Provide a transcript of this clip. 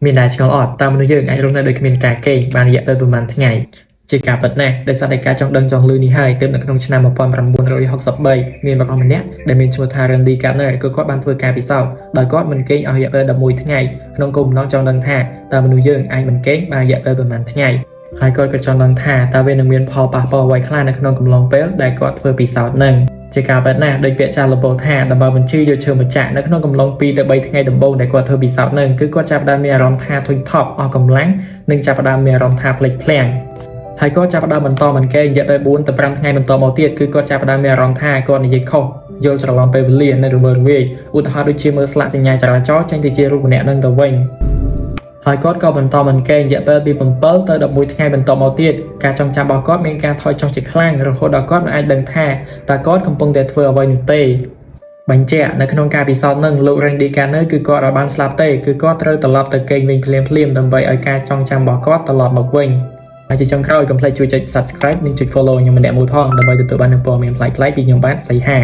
មានដែលឆ្ងល់អត់តាមមនុស្សយើងអាចរស់នៅដោយគ្មានការគេងបានរយៈពេលប្រហែលថ្ងៃជាការពិតណាស់ដោយសារតែការចង់ដឹងចង់លឺនេះហើយទើបនៅក្នុងឆ្នាំ1963មានបរិបទម្នាក់ដែលមានឈ្មោះថា Randy Gardner គឺគាត់បានធ្វើការពិសោធន៍ដោយគាត់មិនគេងអស់រយៈពេល11ថ្ងៃក្នុងគោលបំណងចង់ដឹងថាតើមនុស្សយើងអាចមិនគេងបានរយៈពេលប្រហែលថ្ងៃហើយគាត់ក៏ចង់ដឹងថាតើវានឹងមានផលប៉ះពាល់អ្វីខ្លះនៅក្នុងកំឡុងពេលដែលគាត់ធ្វើពិសោធន៍នឹងជាការពិតណាស់ដោយពាក្យចាស់លពោថាដើម្បីបញ្ជាយកឈើម្ចាក់នៅក្នុងកំឡុង2ទៅ3ថ្ងៃដំបូងដែលគាត់ធ្វើពិសោធន៍នឹងគឺគាត់ចាប់ផ្ដើមមានអារម្មណ៍ថាធុញថប់អស់កម្លាំងនិងចាប់ផ្ដើមមានអារម្មណ៍ថាភ្លេចភ្លាំងហើយគាត់ចាប់ផ្ដើមបន្តមិនគេងរយៈពេល4ទៅ5ថ្ងៃបន្តមកទៀតគឺគាត់ចាប់ផ្ដើមមានអារម្មណ៍ថាគាត់និយាយខុសយល់ច្រឡំពេលវេលានៅរវើរវាយឧទាហរណ៍ដូចជាមើលស្លាកសញ្ញាចរាចរណ៍ចេញទៅជារូបម្នាក់នឹងទៅវិញហើយគាត់ក៏បន្តមិនគេងរយៈពេលពី7ទៅ11ថ្ងៃបន្តមកទៀតការចងចាំរបស់គាត់មានការថយចុះជាខ្លាំងរហូតដល់គាត់មិនអាចដឹងថាតើគាត់កំពុងតែធ្វើអ្វីនោះទេបញ្ជាក់នៅក្នុងការពិសោធន៍នឹងលោក Randy Gardner គឺគាត់អាចបានស្លាប់ទេគឺគាត់ត្រូវត្រឡប់ទៅគេងវិញភ្លាមៗដើម្បីឲ្យការចងចាំរបស់គាត់ត្រឡប់មកវិញហើយជាចុងក្រោយកុំភ្លេចជួយចុច Subscribe និងចុច Follow ខ្ញុំម្នាក់មួយផងដើម្បីទទួលបាននូវព័ត៌មានប្លែកៗពីខ្ញុំបាទសីហា